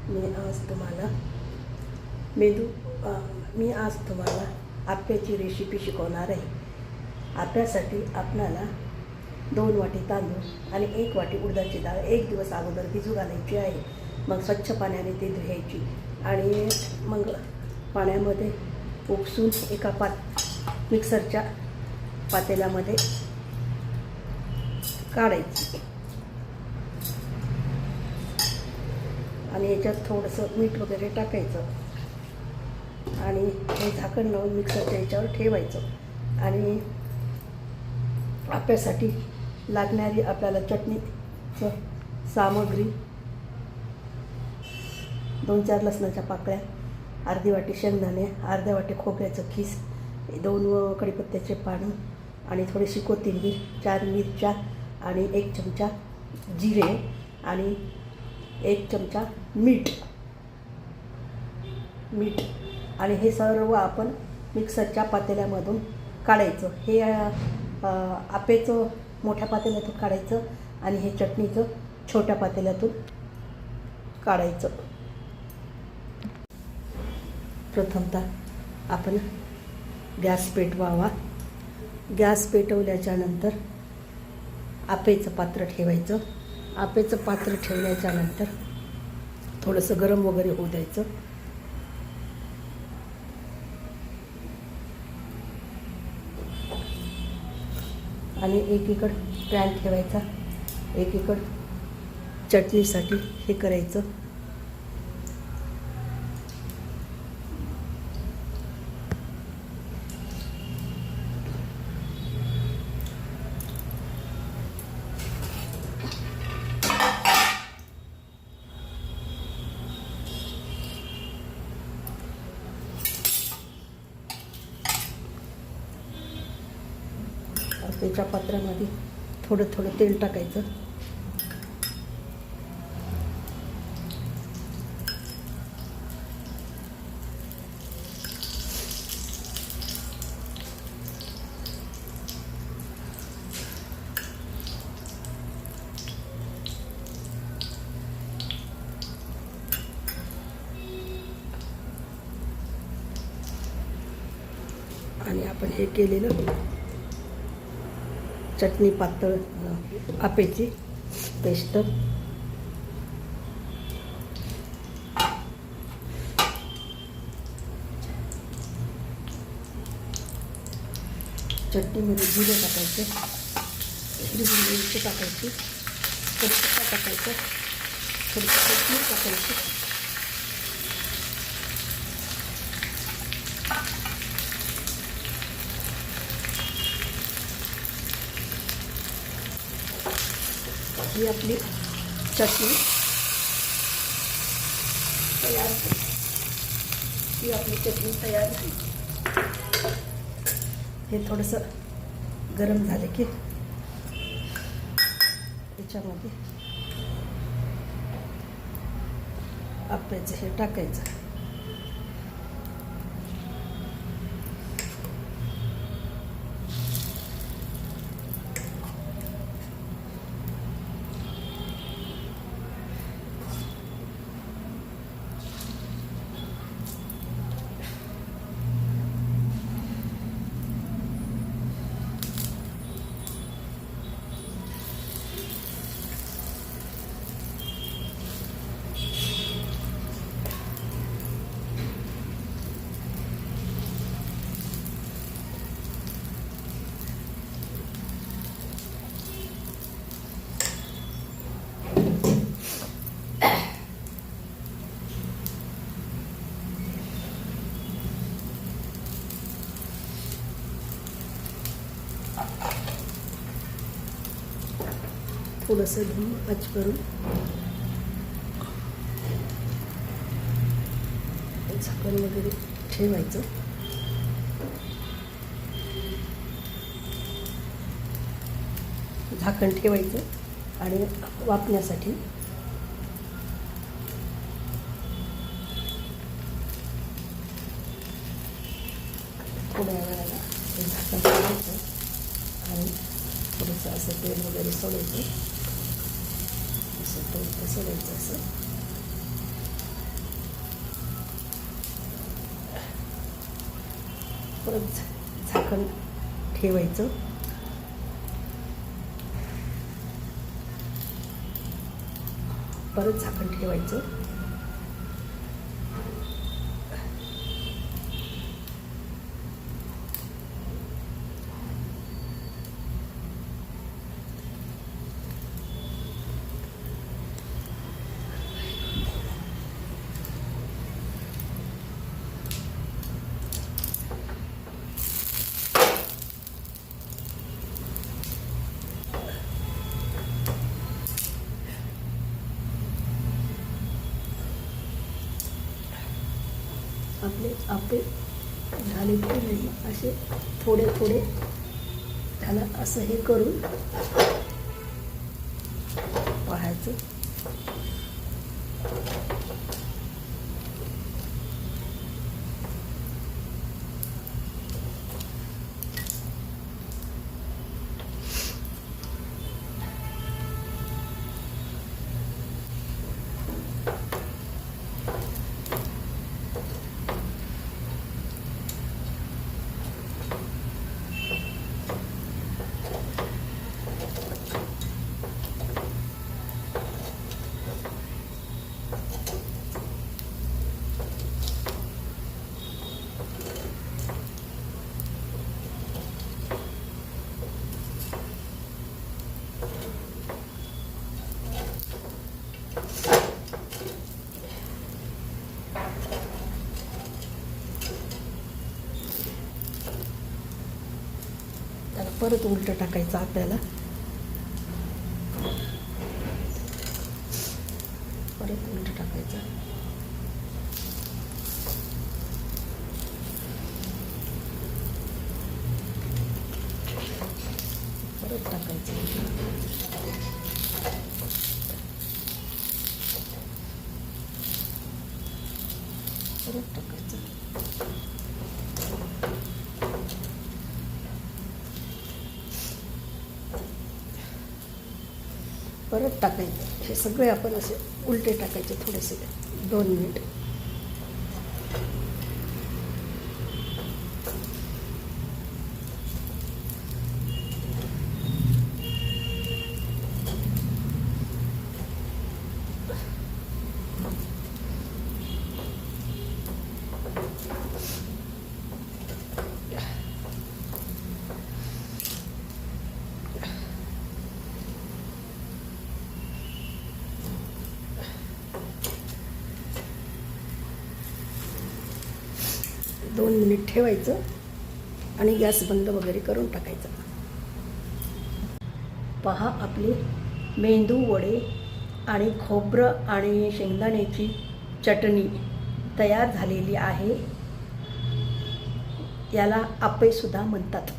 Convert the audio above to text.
मी आज तुम्हाला आप्याची रेसिपी शिकवणार आहे. आप्यासाठी आपल्याला 2 वाटी तांदूळ आणि 1 वाटी उडदाची डाळ 1 दिवस अगोदर भिजू घालायची आहे. मग स्वच्छ पाण्याने ते धुवायची आणि मग पाण्यामध्ये उपसून एका मिक्सरच्या पातेल्यामध्ये काढायची आणि याच्यात थोडंसं मीठ वगैरे टाकायचं आणि हे झाकण लावून मिक्सरच्या याच्यावर ठेवायचं. आणि आप्यासाठी लागणारी आपल्याला चटणीचं सामग्री 2-4 लसणाच्या पाकळ्या, अर्धी वाटी शेंगदाणे, अर्ध्या वाटी खोबऱ्याचं खीस, 2 कढीपत्त्याचे पानं आणि थोडीशी कोथिंबीर, 4 मिरच्या आणि 1 चमचा जिरे आणि 1 चमचा मीठ आणि हे सर्व आपण मिक्सरच्या पातेल्यामधून काढायचं. हे आपेचं मोठ्या पातेल्यातून काढायचं आणि हे चटणीचं छोट्या पातेल्यातून काढायचं. प्रथमतः आपण गॅस पेटवावा. गॅस पेटवल्याच्या नंतर आपेचं पात्र ठेवायचं. आपेचं पात्र ठेवल्याच्या नंतर थोडंसं गरम वगैरे होऊ द्यायचं. आणि एकीकडं पॅन ठेवायचा, एकीकडं चटणीसाठी हे करायचं. त्याच्या पात्रामध्ये थोडं तेल टाकायचं. आणि आपण हे केलेलं चटणी पातळ आपेची पेस्ट चटणीमध्ये जिरे टाकायचे, हिरवी मिरची टाकायची, कढीपत्ता टाकायचं, थोडीशी कोथिंबीर टाकायची. ही आपली चटणी तयार झाली. ही आपली चटणी तयार झाली. हे थोडंसं गरम झाले की त्याच्यामध्ये आप्याचं हे टाकायचं. थोडंसं धुवून आच करून झाकण वगैरे ठेवायचं. झाकण ठेवायचं आणि वाफण्यासाठी थोड्या वेळाला झाकण ठेवायचं आणि थोडंसं असं तेल वगैरे सोडायचं. असं सोडायचं असं परत झाकण ठेवायचं. परत झाकण ठेवायचं. आपले आप्पे झाले की नाही असे थोडे थोडे त्याला असं हे करून पाहायचं. त्याला परत उलटं टाकायचं आपल्याला. परत उलटं टाकायचं. परत टाकायचं. परत टाकायचं. परत टाकायचं. हे सगळे आपण असे उलटे टाकायचे थोडेसे 2 मिनिट. दोन मिनिट ठेवायचं आणि गॅस बंद वगैरे करून टाकायचं. पहा आपले मेंदू वडे आणि खोबरं आणि शेंगदाण्याची चटणी तयार झालेली आहे. याला आप्पेसुद्धा म्हणतात.